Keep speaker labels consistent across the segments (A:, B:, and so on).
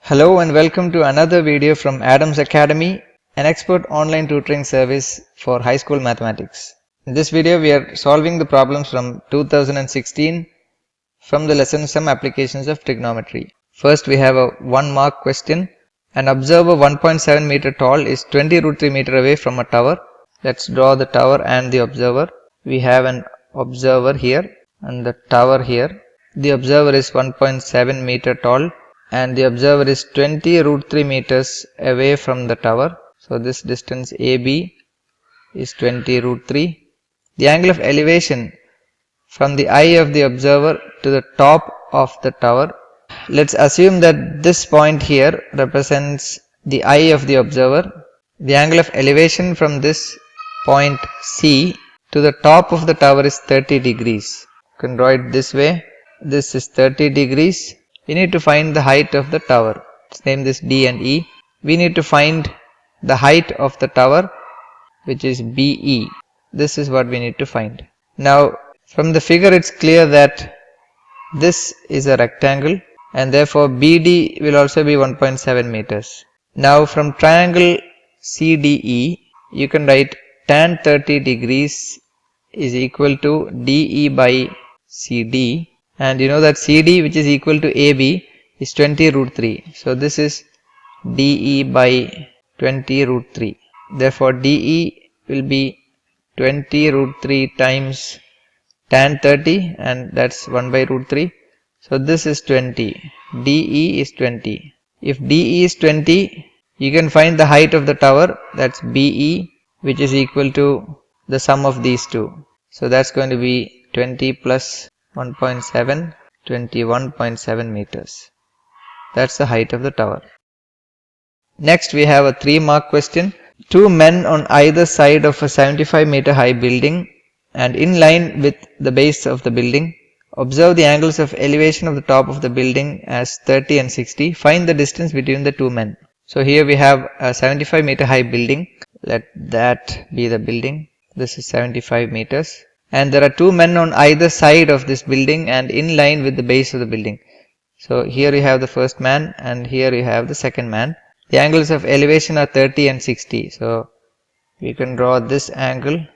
A: Hello and welcome to another video from Adams Academy, an expert online tutoring service for high school mathematics. In this video we are solving the problems from 2016 from the lesson Some Applications of Trigonometry. First we have a 1 mark question. An observer 1.7 meter tall is 20 root 3 meter away from a tower. Let's draw the tower and the observer. We have an observer here and the tower here. The observer is 1.7 meter tall and the observer is 20 root 3 meters away from the tower. So this distance AB is 20 root 3. The angle of elevation from the eye of the observer to the top of the tower. Let's assume that this point here represents the eye of the observer. The angle of elevation from this point C to the top of the tower is 30 degrees. You can draw it this way. This is 30 degrees. We need to find the height of the tower. Let's name this D and E. We need to find the height of the tower, which is BE. This is what we need to find. Now from the figure it's clear that this is a rectangle and therefore BD will also be 1.7 meters. Now from triangle CDE you can write tan 30 degrees is equal to DE by CD. And you know that CD, which is equal to AB, is 20 root 3. So this is DE by 20 root 3. Therefore DE will be 20 root 3 times tan 30 and that's 1 by root 3. So this is 20. DE is 20. If DE is 20, you can find the height of the tower, that's BE, which is equal to the sum of these two. So that's going to be 20 plus 1.7, 21.7 meters. That's the height of the tower. Next we have a 3 mark question. Two men on either side of a 75 meter high building and in line with the base of the building. Observe the angles of elevation of the top of the building as 30 and 60. Find the distance between the two men. So here we have a 75 meter high building. Let that be the building. This is 75 meters. And there are two men on either side of this building and in line with the base of the building. So here you have the first man and here you have the second man. The angles of elevation are 30 and 60. So we can draw this angle,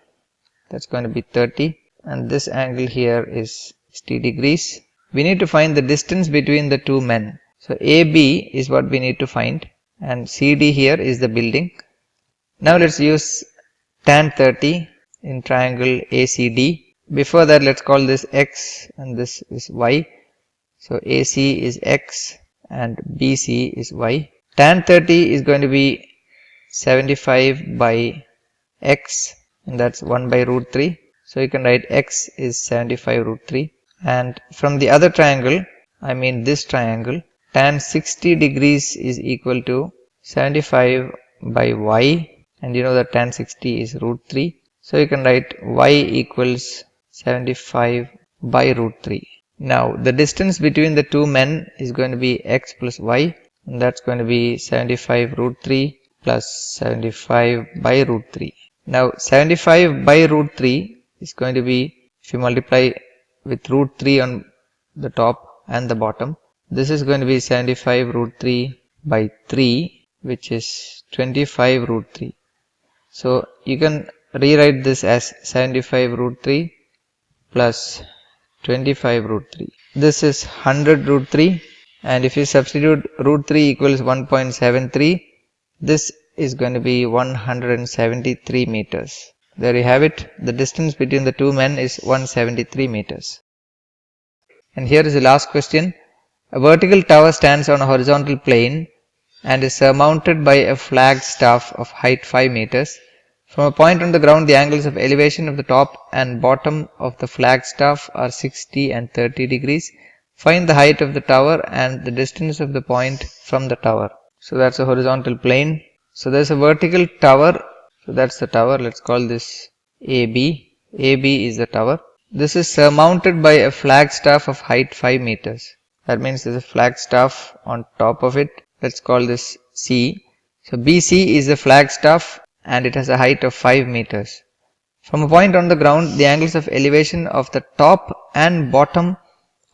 A: that's going to be 30, and this angle here is 60 degrees. We need to find the distance between the two men. So AB is what we need to find and CD here is the building. Now let's use tan 30 in triangle ACD. Before that let's call this X and this is Y. So AC is X and BC is Y. Tan 30 is going to be 75 by X and that's 1 by root 3. So you can write X is 75 root 3. And from the other triangle, I mean this triangle, tan 60 degrees is equal to 75 by Y, and you know that tan 60 is root 3. So you can write Y equals 75 by root 3. Now the distance between the two men is going to be X plus Y, and that's going to be 75 root 3 plus 75 by root 3. Now 75 by root 3 is going to be, if you multiply with root 3 on the top and the bottom, this is going to be 75 root 3 by 3, which is 25 root 3. So you can rewrite this as 75 root 3 plus 25 root 3. This is 100 root 3, and if you substitute root 3 equals 1.73, this is going to be 173 meters. There you have it. The distance between the two men is 173 meters. And here is the last question. A vertical tower stands on a horizontal plane and is surmounted by a flag staff of height 5 meters. From a point on the ground, the angles of elevation of the top and bottom of the flagstaff are 60 and 30 degrees. Find the height of the tower and the distance of the point from the tower. So that's a horizontal plane. So there's a vertical tower. So that's the tower. Let's call this AB. AB is the tower. This is surmounted by a flagstaff of height 5 meters. That means there's a flagstaff on top of it. Let's call this C. So BC is the flagstaff and it has a height of 5 meters. From a point on the ground, the angles of elevation of the top and bottom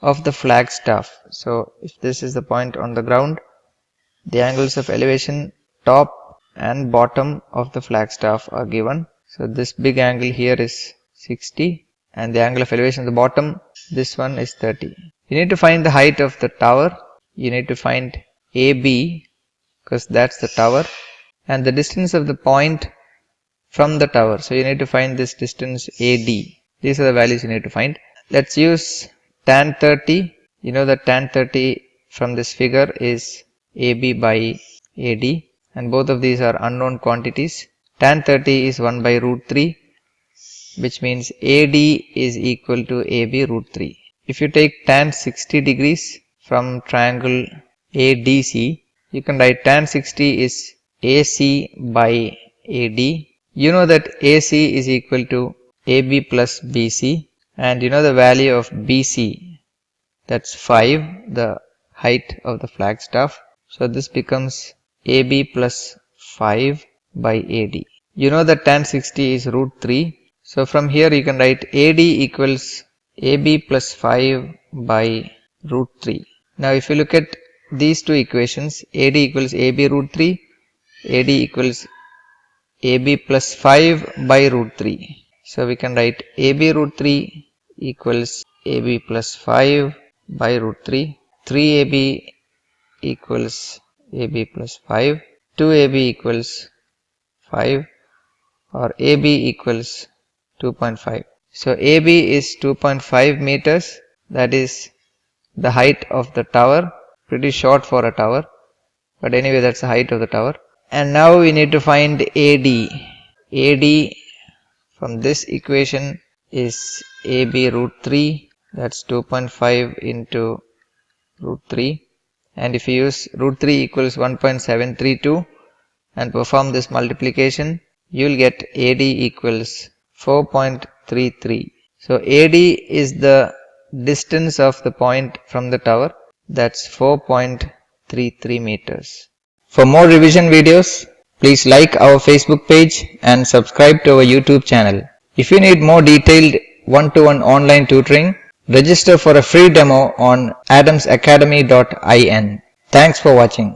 A: of the flagstaff. So if this is the point on the ground the angles of elevation top and bottom of the flagstaff are given. So this big angle here is 60 and the angle of elevation at the bottom, this one is 30. You need to find the height of the tower. You need to find AB because that's the tower, and the distance of the point from the tower. So you need to find this distance AD. These are the values you need to find. Let's use tan 30. You know that tan 30 from this figure is AB by AD, and both of these are unknown quantities. Tan 30 is 1 by root 3, which means AD is equal to AB root 3. If you take tan 60 degrees from triangle ADC, you can write tan 60 is AC by AD. You know that AC is equal to AB plus BC, and you know the value of BC, that's 5, the height of the flagstaff. So this becomes AB plus 5 by AD. You know that tan 60 is root 3. So from here you can write AD equals AB plus 5 by root 3. Now if you look at these two equations, AD equals AB root 3, AD equals AB plus 5 by root 3. So we can write AB root 3 equals AB plus 5 by root 3. 3AB equals AB plus 5. 2AB equals 5, or AB equals 2.5. So AB is 2.5 meters. That is the height of the tower. Pretty short for a tower, but anyway, that's the height of the tower. And now we need to find AD. AD from this equation is AB root 3. That's 2.5 into root 3. And if you use root 3 equals 1.732 and perform this multiplication, you will get AD equals 4.33. So AD is the distance of the point from the tower. That's 4.33 meters. For more revision videos, please like our Facebook page and subscribe to our YouTube channel. If you need more detailed one-to-one online tutoring, register for a free demo on adamsacademy.in. Thanks for watching.